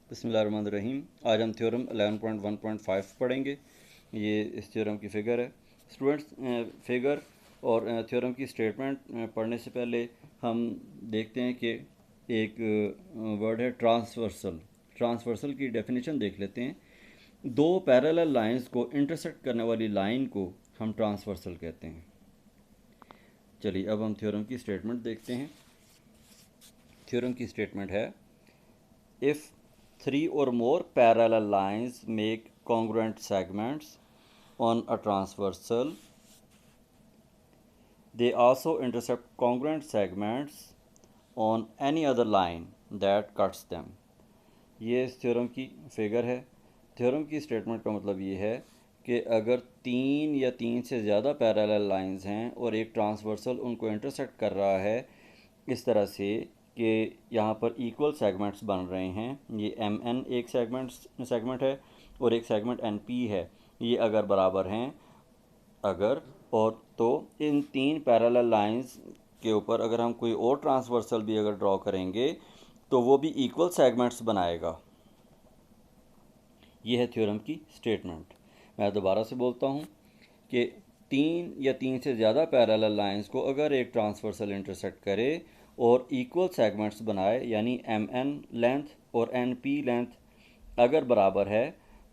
बिस्मिल्लाहिर्रहमानिर्रहीम। आज हम थ्योरम 11.1.5 पढ़ेंगे। ये इस थ्योरम की फ़िगर है। स्टूडेंट्स, फ़िगर और थ्योरम की स्टेटमेंट पढ़ने से पहले हम देखते हैं कि एक वर्ड है ट्रांसवर्सल। ट्रांसवर्सल की डेफिनेशन देख लेते हैं। दो पैरेलल लाइंस को इंटरसेक्ट करने वाली लाइन को हम ट्रांसवर्सल कहते हैं। चलिए अब हम थ्योरम की स्टेटमेंट देखते हैं। थ्योरम की स्टेटमेंट है, if three or more parallel lines make congruent segments on a transversal, they also intercept congruent segments on any other line that cuts them. ये इस थ्योरम की फिगर है। थ्योरम की स्टेटमेंट का मतलब ये है कि अगर तीन या तीन से ज़्यादा पैरेलल लाइंस हैं और एक ट्रांसवर्सल उनको इंटरसेक्ट कर रहा है इस तरह से कि यहाँ पर इक्वल सेगमेंट्स बन रहे हैं, ये एम एन एक सेगमेंट है और एक सेगमेंट एन पी है, ये अगर बराबर हैं, अगर और तो इन तीन पैरेलल लाइंस के ऊपर अगर हम कोई और ट्रांसवर्सल भी अगर ड्रॉ करेंगे तो वो भी इक्वल सेगमेंट्स बनाएगा। ये है थ्योरम की स्टेटमेंट। मैं दोबारा से बोलता हूँ कि तीन या तीन से ज़्यादा पैरेलल लाइंस को अगर एक ट्रांसवर्सल इंटरसेक्ट करे और इक्वल सेगमेंट्स बनाए, यानी एम एन लेंथ और एन पी लेंथ अगर बराबर है,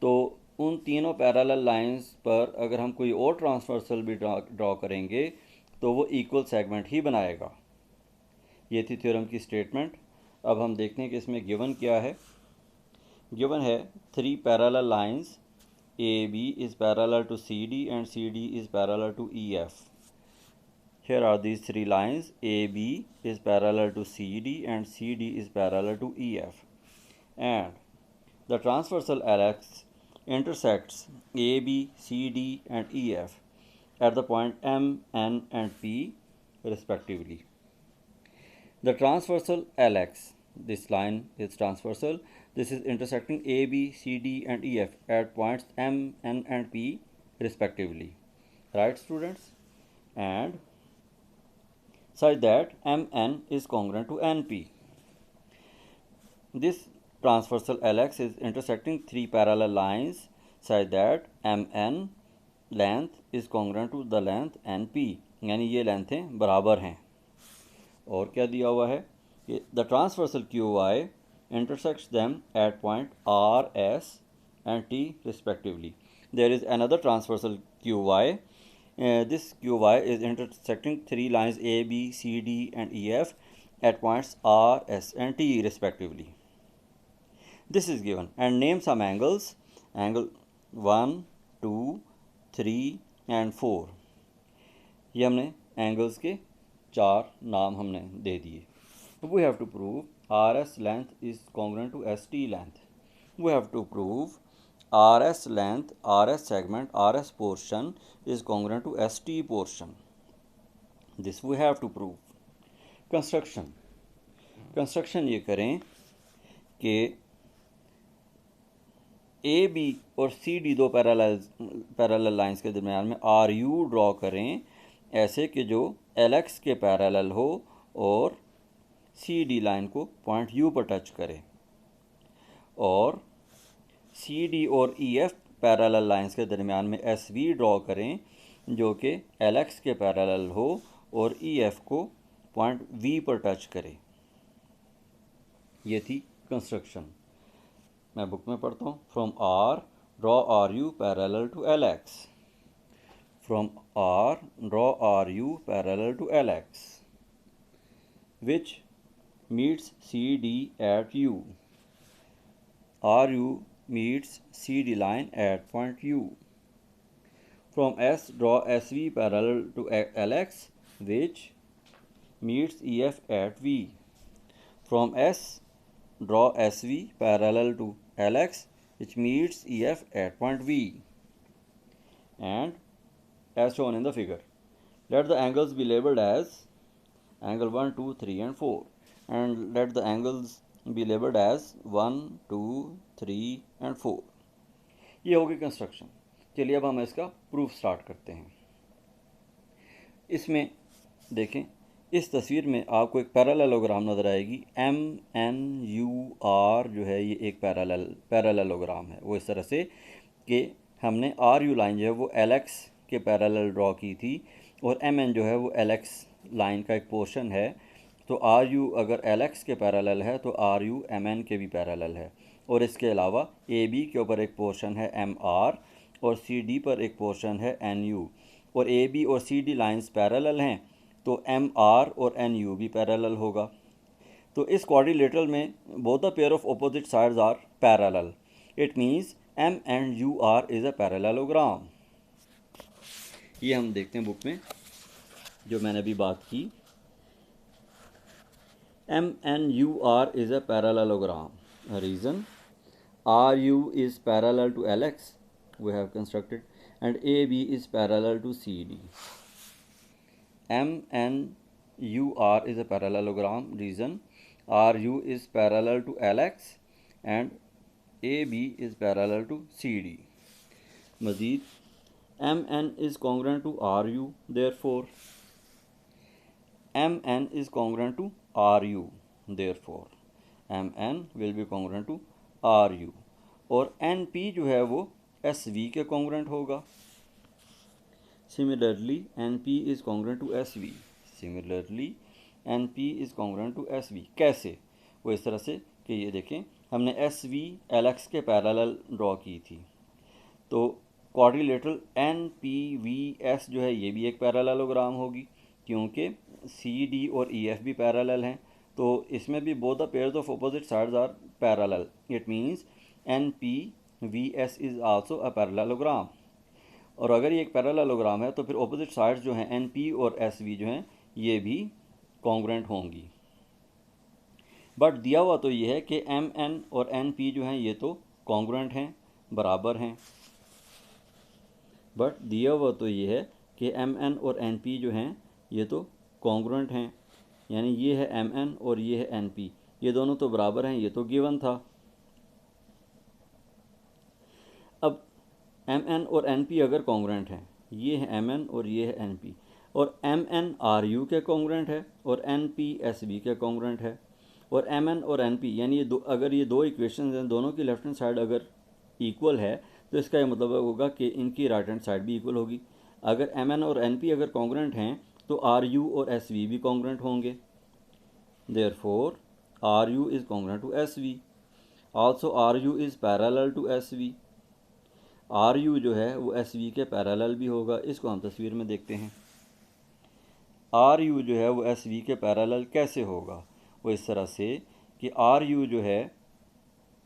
तो उन तीनों पैरेलल लाइंस पर अगर हम कोई और ट्रांसवर्सल भी ड्रॉ करेंगे तो वो इक्वल सेगमेंट ही बनाएगा। ये थी थ्योरम की स्टेटमेंट। अब हम देखते हैं कि इसमें गिवन क्या है। गिवन है three parallel lines AB is parallel to CD and CD is parallel to EF. Here are these three lines. AB is parallel to CD and CD is parallel to EF. And the transversal LX intersects AB, CD and EF at the point M, N and P respectively. The transversal LX, this line is transversal. This is intersecting A, B, C, D and E, F at points M, N and P respectively. Right, students? And such that MN is congruent to NP. This transversal LX is intersecting three parallel lines such that MN length is congruent to the length NP, यानी ये लेंथें बराबर हैं। और क्या दिया हुआ है कि the transversal Q Y intersects them at point R, S and T respectively. There is another transversal QY. This QY is intersecting three lines A, B, C, D and EF at points R, S and T respectively. This is given and name some angles. Angle 1, 2, 3 and 4. ये हमने angles के चार नाम हमने दे दिए। We have to prove RS length is congruent to ST length. We have to prove RS length, RS segment, RS portion is congruent to ST portion. This we have to prove. Construction. Construction ये करें कि AB और CD दो parallel lines के दरमियान में RU draw करें ऐसे कि जो LX के पैरेलल हो और CD लाइन को पॉइंट U पर टच करे, और CD और EF पैरेलल लाइंस के दरमियान में SV ड्रॉ करें जो कि LX के पैरेलल हो और EF को पॉइंट V पर टच करे। ये थी कंस्ट्रक्शन। मैं बुक में पढ़ता हूँ। From R draw RU parallel to LX. From R draw RU parallel to LX, which meets CD at U. RU meets CD line at point U. From S draw SV parallel to LX, which meets EF at V. From S draw SV parallel to LX, which meets EF at point V. And as shown in the figure, let the angles be labeled as angle 1, 2, 3 and 4, and let the angles be labeled as 1, 2, 3 and 4. ये होगी construction. चलिए अब हम इसका proof start करते हैं। इसमें देखें इस तस्वीर में आपको एक पैरेललोग्राम नज़र आएगी। MNUR जो है ये एक पैरेललोग्राम है। वो इस तरह से कि हमने RU लाइन जो है वो LX के पैरेलल ड्रॉ की थी और MN जो है वो LX लाइन का एक पोर्शन है। तो RU अगर LX के पैरेलल है तो RU MN के भी पैरेलल है। और इसके अलावा AB के ऊपर एक पोर्शन है MR और CD पर एक पोर्शन है NU और AB और CD लाइंस पैरेलल हैं तो MR और NU भी पैरेलल होगा। तो इस क्वाड्रिलेटरल में both the pair of opposite sides are parallel. It means MNUR is a parallelogram. ये हम देखते हैं बुक में जो मैंने अभी बात की। MNUR is a parallelogram. A reason RU is parallel to LX, we have constructed, and AB is parallel to CD. MNUR is a parallelogram. Reason RU is parallel to LX and AB is parallel to CD. Mazid, MN is congruent to RU, therefore MN is congruent to RU, therefore MN will be congruent to RU और NP जो है वो SV के congruent होगा। Similarly NP is congruent to SV. Similarly NP is congruent to SV. कैसे? वो इस तरह से कि ये देखें हमने SV LX के पैरेलल ड्रॉ की थी तो क्वाड्रिलेटरल NPVS जो है ये भी एक पैरेललोग्राम होगी क्योंकि CD और EF भी पैरेलल हैं तो इसमें भी both the pairs of opposite sides are parallel. It means NPVS is also a parallelogram. और अगर ये एक पैरेललोग्राम है तो फिर ऑपोजिट साइड्स जो हैं NP और SV जो हैं ये भी कॉन्ग्रुएंट होंगी। बट दिया हुआ तो ये है कि MN और NP जो हैं ये तो कॉन्ग्रुएंट हैं, बराबर हैं। बट दिया हुआ तो ये है कि MN और NP जो हैं ये तो कॉन्ग्रुएंट हैं, यानी ये है MN और ये है NP, ये दोनों तो बराबर हैं, ये तो गिवन था। अब MN और NP अगर कॉन्ग्रुएंट हैं, ये है MN और ये है NP, और MN RU के कॉन्ग्रुएंट है और NP SV के कॉन्ग्रुएंट है, और MN और NP यानी अगर ये दो इक्वेशंस हैं दोनों की लेफ्ट हैंड साइड अगर इक्वल है तो इसका ये मतलब होगा कि इनकी राइट हैंड साइड भी इक्वल होगी। अगर MN और NP अगर कॉन्ग्रुएंट हैं तो RU और SV भी कॉन्ग्रुएंट होंगे। Therefore RU is congruent to SV। Also RU is parallel to SV। RU जो है वो SV के पैरेलल भी होगा। इसको हम तस्वीर में देखते हैं। RU जो है वो SV के पैरेलल कैसे होगा? वो इस तरह से कि RU जो है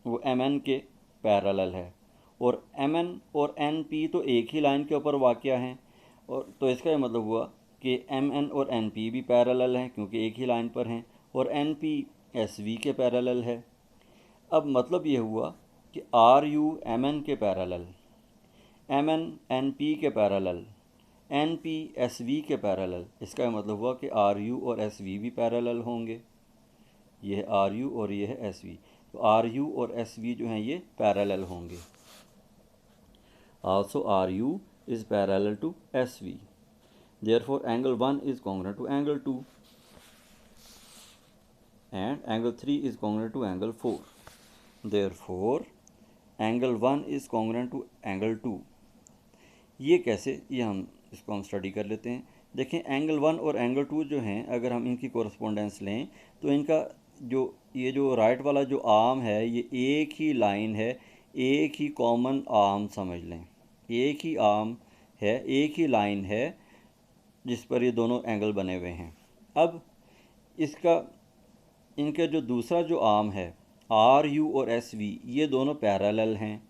वो MN के पैरेलल है और MN और NP तो एक ही लाइन के ऊपर वाक़या हैं, और तो इसका ये मतलब हुआ कि MN और NP भी पैरेलल हैं क्योंकि एक ही लाइन पर हैं, और NP SV के पैरेलल है। अब मतलब ये हुआ कि RU MN के पैरेलल, MN NP के पैरेलल, NP SV के पैरेलल, इसका मतलब हुआ कि RU और SV भी पैरेलल होंगे। ये है RU और ये है SV, तो RU और SV जो हैं ये पैरेलल होंगे। Also RU is parallel to SV. Therefore angle 1 is congruent to angle 2 and angle 3 is congruent to angle 4. Therefore angle 1 is congruent to angle 2. ये कैसे? ये इसको हम स्टडी कर लेते हैं। देखें एंगल 1 और एंगल 2 जो हैं अगर हम इनकी कोरस्पोंडेंस लें तो इनका जो राइट वाला जो आर्म है ये एक ही लाइन है, एक ही कॉमन आर्म समझ लें, एक ही आर्म है, एक ही लाइन है जिस पर ये दोनों एंगल बने हुए हैं। अब इनका जो दूसरा जो आर्म है RU और SV ये दोनों पैरेलल हैं।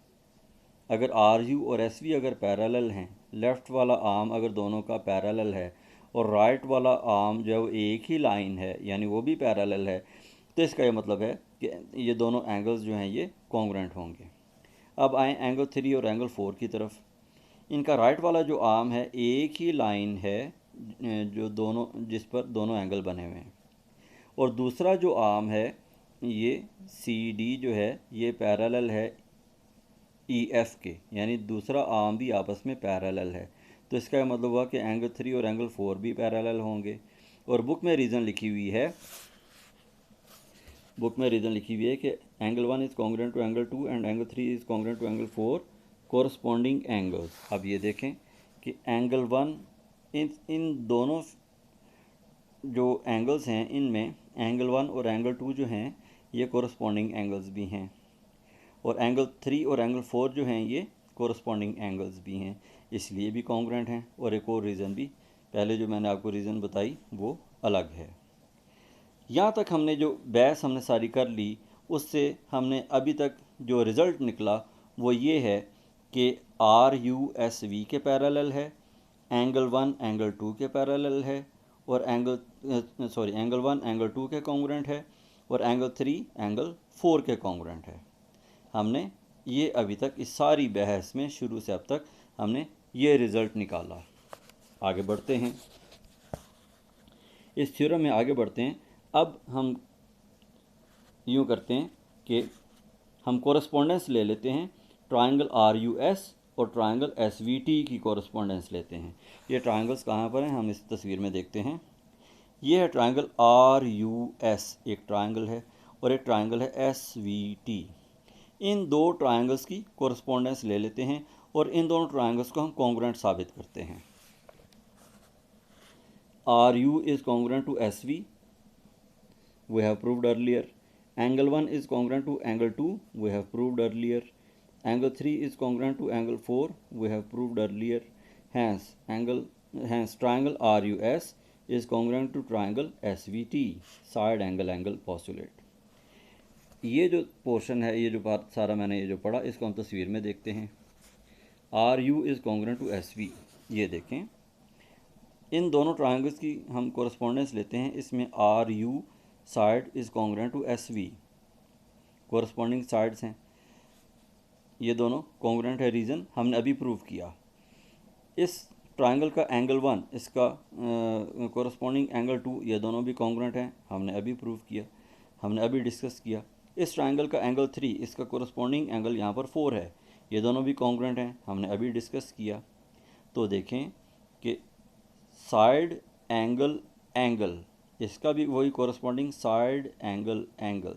अगर RU और SV अगर पैरेलल हैं, लेफ़्ट वाला आर्म अगर दोनों का पैरेलल है और राइट वाला आर्म जो है वो एक ही लाइन है यानी वो भी पैरेलल है, तो इसका ये मतलब है कि ये दोनों एंगल्स जो हैं ये कॉन्ग्रुएंट होंगे। अब आए एंगल 3 और एंगल 4 की तरफ। इनका राइट वाला जो आर्म है एक ही लाइन है जिस पर दोनों एंगल बने हुए हैं, और दूसरा जो आर्म है ये CD जो है ये पैरेलल है EF के, यानी दूसरा आर्म भी आपस में पैरेलल है। तो इसका मतलब हुआ कि एंगल 3 और एंगल 4 भी पैरेलल होंगे। और बुक में रीज़न लिखी हुई है कि angle 1 is congruent to angle 2 and angle 3 is congruent to angle 4 corresponding angles. अब ये देखें कि एंगल 1 इन दोनों जो एंगल्स हैं इनमें एंगल 1 और एंगल 2 जो हैं ये कोरस्पॉन्डिंग एंगल्स भी हैं, और एंगल 3 और एंगल 4 जो हैं ये कोरस्पॉन्डिंग एंगल्स भी हैं, इसलिए भी कॉन्ग्रुएंट हैं। और एक और रीज़न भी, पहले जो मैंने आपको रीज़न बताई वो अलग है। यहाँ तक हमने जो बहस हमने सारी कर ली, उससे हमने अभी तक जो रिज़ल्ट निकला वो ये है कि RUSV के पैरेलल है, एंगल 1 एंगल 2 के पैरेलल है, और एंगल 1 एंगल 2 के कॉन्ग्रुएंट है, और एंगल 3 एंगल 4 के कॉन्ग्रुएंट है। हमने ये अभी तक इस सारी बहस में शुरू से अब तक हमने ये रिज़ल्ट निकाला। आगे बढ़ते हैं, इस थ्योरम में आगे बढ़ते हैं। अब हम यूँ करते हैं कि हम कोरस्पॉन्डेंस ले लेते हैं, ट्रायंगल RUS और ट्रायंगल SVT की कोरस्पॉन्डेंस लेते हैं। ये ट्रायंगल्स कहाँ पर हैं हम इस तस्वीर में देखते हैं। ये है ट्रायंगल RUS, एक ट्रायंगल है, और एक ट्रायंगल है SVT। इन दो ट्रायंगल्स की कोरस्पॉन्डेंस ले लेते हैं और इन दोनों ट्रायंगल्स को हम कॉन्ग्रुएंट साबित करते हैं। RU is congruent to SV, we have proved earlier. Angle 1 is congruent to angle 2, we have proved earlier. Angle 3 is congruent to angle 4, we have proved earlier. Hence triangle RUS is congruent to triangle SVT, side angle postulate. ये जो portion है, ये जो बात सारा मैंने ये जो पढ़ा, इसको हम तस्वीर में देखते हैं। RU is congruent to SV, ये देखें, इन दोनों ट्रायंगल्स की हम कोरस्पॉन्डेंस लेते हैं। इसमें RU side is congruent to SV, corresponding sides हैं, ये दोनों कॉन्ग्रुएंट है। रीज़न हमने अभी प्रूव किया। इस ट्रायंगल का एंगल 1, इसका कोरस्पॉन्डिंग एंगल 2, ये दोनों भी कॉन्ग्रुएंट हैं, हमने अभी प्रूव किया, हमने अभी डिस्कस किया। इस ट्रायंगल का एंगल 3, इसका कोरस्पॉन्डिंग एंगल यहाँ पर 4 है, ये दोनों भी कॉन्ग्रुएंट हैं, हमने अभी डिस्कस किया। तो देखें कि साइड एंगल इसका भी वही कोरस्पॉन्डिंग साइड एंगल,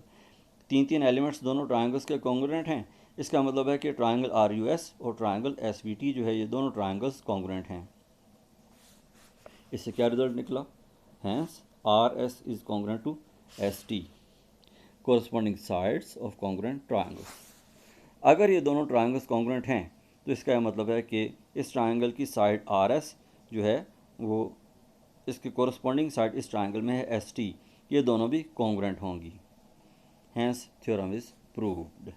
तीन एलिमेंट्स दोनों ट्रायंगल्स के कॉन्ग्रुएंट हैं। इसका मतलब है कि ट्रायंगल RUS और ट्रायंगल SVT जो है ये दोनों ट्रायंगल्स कॉन्ग्रुएंट हैं। इससे क्या रिजल्ट निकला? Hence RS is congruent to ST, corresponding sides of congruent triangles. अगर ये दोनों ट्रायंगल्स कॉन्ग्रुएंट हैं तो इसका मतलब है कि इस ट्रायंगल की साइड RS जो है वो इसके कोरस्पॉन्डिंग साइड इस ट्रायंगल में है ST, ये दोनों भी कॉन्ग्रुएंट होंगी। Hence theorem is proved.